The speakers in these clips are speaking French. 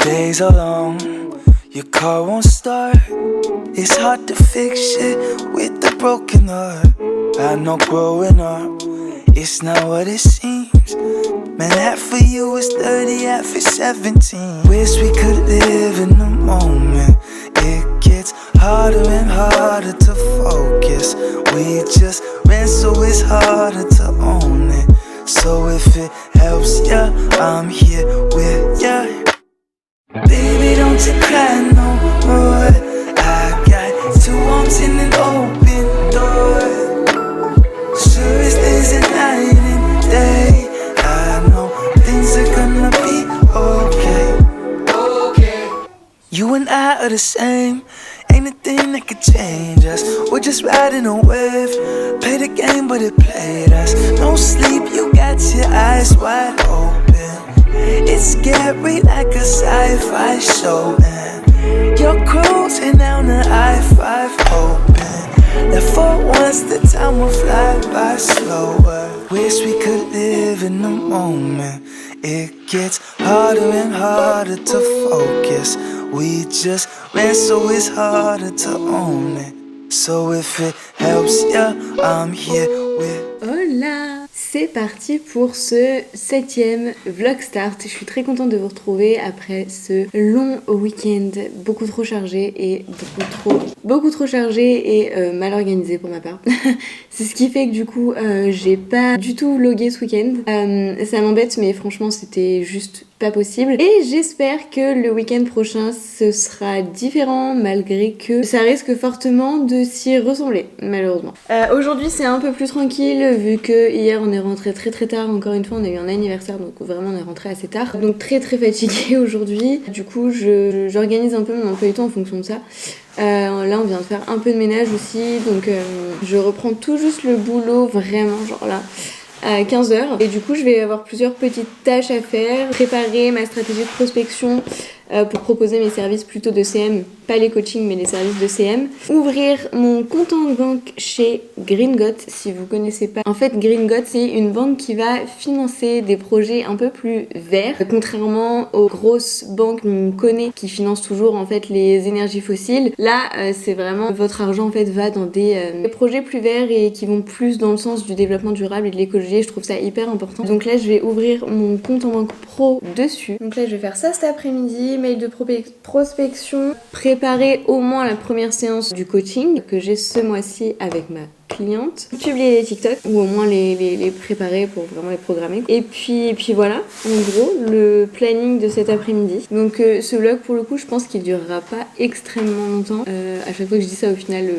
Days are long, your car won't start. It's hard to fix shit with a broken heart. I know growing up, it's not what it seems. Man, half of you is 30, half is 17. Wish we could live in the moment. It gets harder and harder to focus. We just ran, so it's harder to own it. So if it helps ya, I'm here with ya. Baby, don't you cry no more. I got two arms in an open door. Sure as there's a night and day, I know things are gonna be okay. You and I are the same. Ain't a thing that could change us. We're just riding a wave. Play the game, but it played us. No sleep, you got your eyes wide open. It's scary like a sci-fi show, and you're cruising down the I-5 open. That for once the time will fly by slower. Wish we could live in the moment. It gets harder and harder to focus. We just ran, so it's harder to own it. So if it helps ya, I'm here with. Hola! C'est parti pour ce 7e vlog start. Je suis très contente de vous retrouver après ce long week-end beaucoup trop chargé et beaucoup trop chargé et mal organisé pour ma part. C'est ce qui fait que du coup j'ai pas du tout vlogué ce week-end. Ça m'embête, mais franchement c'était juste pas possible. Et j'espère que le week-end prochain ce sera différent, malgré que ça risque fortement de s'y ressembler malheureusement. Aujourd'hui c'est un peu plus tranquille vu que hier on est rentré très tard. Encore une fois on a eu un anniversaire, donc vraiment on est rentré assez tard, donc très fatiguée aujourd'hui. Du coup j'organise un peu mon emploi du temps en fonction de ça. Là on vient de faire un peu de ménage aussi, donc je reprends tout juste le boulot, vraiment genre là à 15h, et du coup je vais avoir plusieurs petites tâches à faire. Préparer ma stratégie de prospection pour proposer mes services plutôt de CM, pas les coachings mais les services de CM. Ouvrir mon compte en banque chez Gringot, si vous connaissez pas. En fait Gringot c'est une banque qui va financer des projets un peu plus verts, contrairement aux grosses banques qu'on connaît qui financent toujours en fait les énergies fossiles. Là c'est vraiment votre argent en fait va dans des projets plus verts et qui vont plus dans le sens du développement durable et de l'écologie. Je trouve ça hyper important. Donc là je vais ouvrir mon compte en banque pro dessus. Donc là je vais faire ça cet après-midi. Mail de prospection, préparer au moins la première séance du coaching que j'ai ce mois-ci avec ma clientes, publier les TikTok ou au moins les préparer pour vraiment les programmer. Et puis voilà, en gros, le planning de cet après-midi. Donc ce vlog pour le coup, je pense qu'il durera pas extrêmement longtemps. À chaque fois que je dis ça, au final,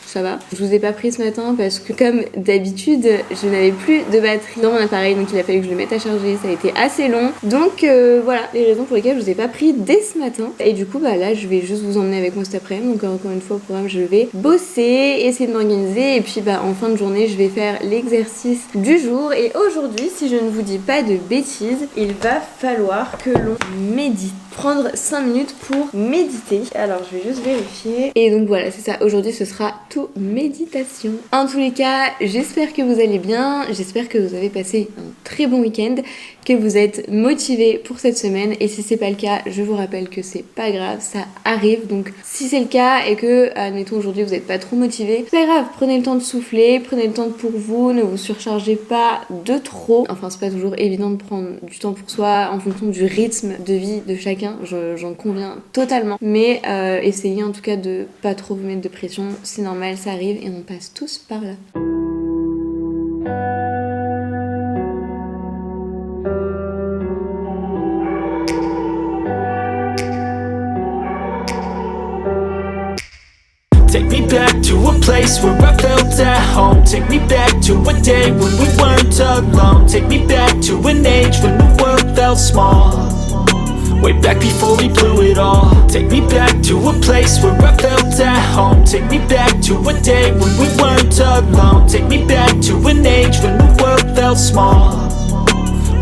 ça va. Je vous ai pas pris ce matin parce que comme d'habitude, je n'avais plus de batterie dans mon appareil, donc il a fallu que je le mette à charger. Ça a été assez long. Donc voilà les raisons pour lesquelles je vous ai pas pris dès ce matin. Et du coup, bah là, je vais juste vous emmener avec moi cet après-midi. Donc encore une fois, au programme, je vais bosser, essayer de m'organiser. Et puis bah en fin de journée, je vais faire l'exercice du jour. Et aujourd'hui, si je ne vous dis pas de bêtises, il va falloir que l'on médite. Prendre 5 minutes pour méditer. Alors je vais juste vérifier. Et donc voilà, c'est ça. Aujourd'hui, ce sera tout méditation. En tous les cas, j'espère que vous allez bien. J'espère que vous avez passé un très bon week-end, que vous êtes motivés pour cette semaine. Et si c'est pas le cas, je vous rappelle que c'est pas grave, ça arrive. Donc si c'est le cas et que, admettons, aujourd'hui vous n'êtes pas trop motivé, c'est pas grave, prenez le temps de souffler, prenez le temps pour vous, ne vous surchargez pas de trop. Enfin, c'est pas toujours évident de prendre du temps pour soi en fonction du rythme de vie de chacun, j'en conviens totalement. Mais essayez en tout cas de pas trop vous mettre de pression, c'est normal, ça arrive et on passe tous par là. Take me back to a place where I felt at home. Take me back to a day when we weren't alone. Take me back to an age when the world felt small. Way back before we blew it all. Take me back to a place where I felt at home. Take me back to a day when we weren't alone. Take me back to an age when the world felt small.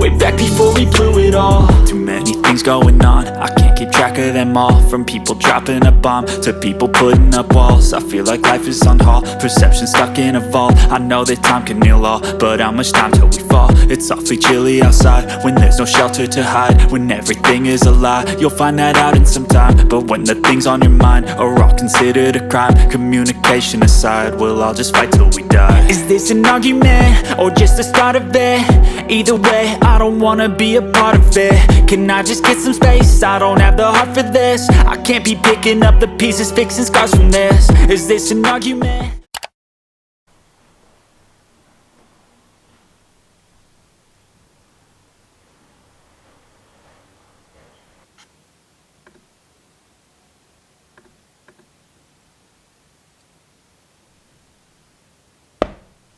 Way back before we blew it all. Too many things going on, I can't keep track of them all. From people dropping a bomb to people putting up walls. I feel like life is on hold, perception stuck in a vault. I know that time can heal all, but how much time till we fall? It's awfully chilly outside, when there's no shelter to hide. When everything is a lie, you'll find that out in some time. But when the things on your mind are all considered a crime, communication aside, we'll all just fight till we die. Is this an argument, or just the start of it? Either way, I don't wanna be a part of it. Can I just get some space? I don't have the heart for this. I can't be picking up the pieces, fixing scars from this. Is this an argument?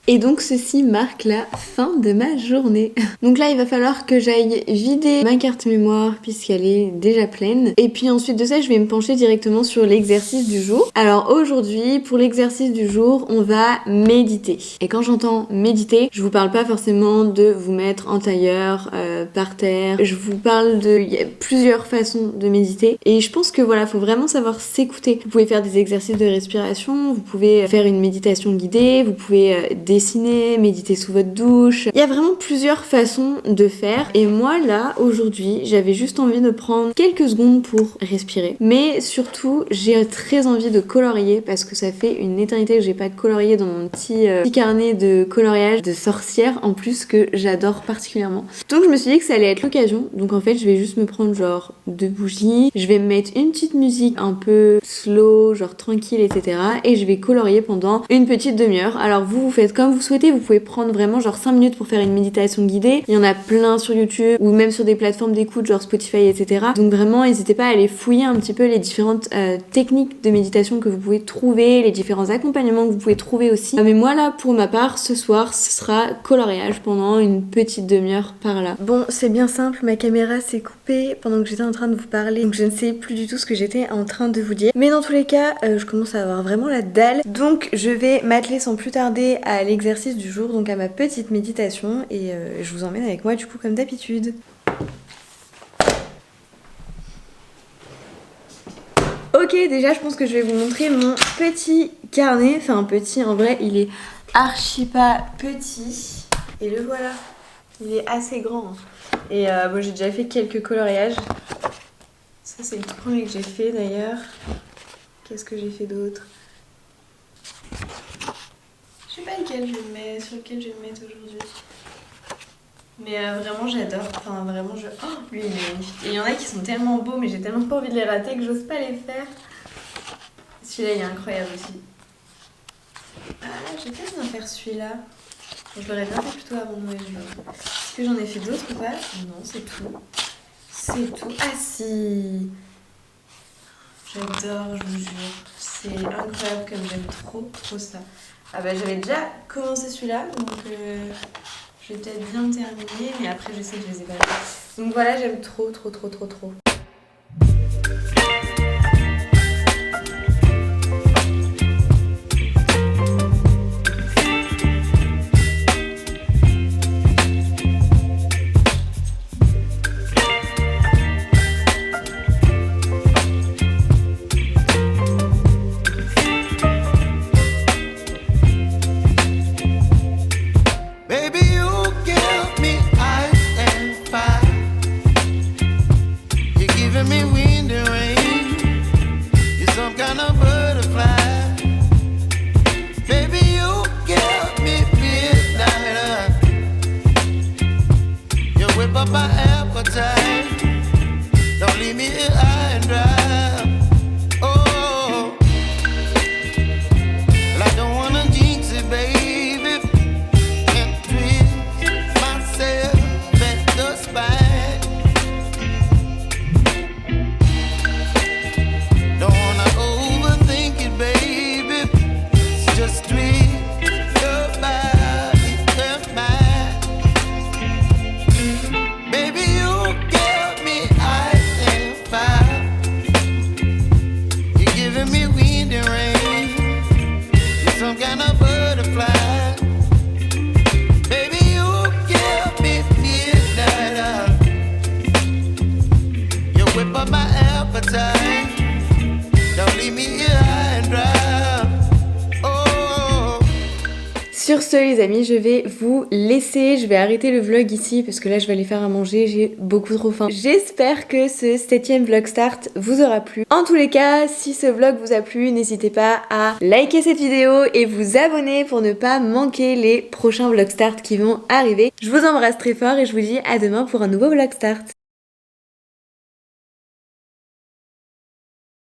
Et donc ceci marque la fin de ma journée. Donc là il va falloir que j'aille vider ma carte mémoire puisqu'elle est déjà pleine. Et puis ensuite de ça je vais me pencher directement sur l'exercice du jour. Alors aujourd'hui pour l'exercice du jour on va méditer. Et quand j'entends méditer, je vous parle pas forcément de vous mettre en tailleur, par terre. Je vous parle il y a plusieurs façons de méditer. Et je pense que voilà, faut vraiment savoir s'écouter. Vous pouvez faire des exercices de respiration, vous pouvez faire une méditation guidée, vous pouvez dessiner, méditer sous votre douche. Il y a vraiment plusieurs façons de faire. Et moi là, aujourd'hui, j'avais juste envie de prendre quelques secondes pour respirer. Mais surtout, j'ai très envie de colorier parce que ça fait une éternité que j'ai pas colorié dans mon petit carnet de coloriage de sorcière en plus que j'adore particulièrement. Donc je me suis dit que ça allait être l'occasion. Donc en fait, je vais juste me prendre genre 2 bougies. Je vais me mettre une petite musique un peu slow, genre tranquille, etc. Et je vais colorier pendant une petite demi-heure. Alors vous faites comme vous souhaitez, vous pouvez prendre vraiment genre 5 minutes pour faire une méditation guidée. Il y en a plein sur YouTube ou même sur des plateformes d'écoute genre Spotify, etc. Donc vraiment n'hésitez pas à aller fouiller un petit peu les différentes techniques de méditation que vous pouvez trouver, les différents accompagnements que vous pouvez trouver aussi. Mais moi là pour ma part ce soir ce sera coloriage pendant une petite demi-heure par là. Bon c'est bien simple, ma caméra s'est coupée pendant que j'étais en train de vous parler donc je ne sais plus du tout ce que j'étais en train de vous dire. Mais dans tous les cas je commence à avoir vraiment la dalle donc je vais m'atteler sans plus tarder à l'exercice du jour, donc à ma petite méditation et je vous emmène avec moi du coup comme d'habitude. Ok, déjà je pense que je vais vous montrer mon petit carnet, enfin petit en vrai il est archi pas petit et le voilà, il est assez grand et bon j'ai déjà fait quelques coloriages, ça c'est le tout premier que j'ai fait d'ailleurs. Qu'est-ce que j'ai fait d'autre? Je sais pas sur lequel je vais me mettre aujourd'hui. Mais vraiment j'adore, enfin vraiment je... Oh, lui il est magnifique. Et il y en a qui sont tellement beaux mais j'ai tellement pas envie de les rater que j'ose pas les faire. Celui-là il est incroyable aussi. Ah J'ai peut-être bien faire celui-là. Bon, je l'aurais bien fait plutôt avant Noël. Est-ce que j'en ai fait d'autres ou pas? Non, c'est tout. C'est tout. Ah si! J'adore, je vous jure. C'est incroyable comme j'aime trop ça. Ah bah j'avais déjà commencé celui-là, donc je vais peut-être bien le terminer, mais après je sais que je les ai pas fait. Donc voilà, j'aime trop. Baby, you give me ice and fire. You're giving me wind and rain. You're some kind of butterfly. Baby, you give me midnight. You whip up my appetite. Don't leave me here high and dry. Oh, well, I don't wanna jinx it, baby. Sur ce les amis, je vais vous laisser, je vais arrêter le vlog ici parce que là je vais aller faire à manger, j'ai beaucoup trop faim. J'espère que ce 7ème vlog start vous aura plu. En tous les cas, si ce vlog vous a plu, n'hésitez pas à liker cette vidéo et vous abonner pour ne pas manquer les prochains vlog start qui vont arriver. Je vous embrasse très fort et je vous dis à demain pour un nouveau vlog start.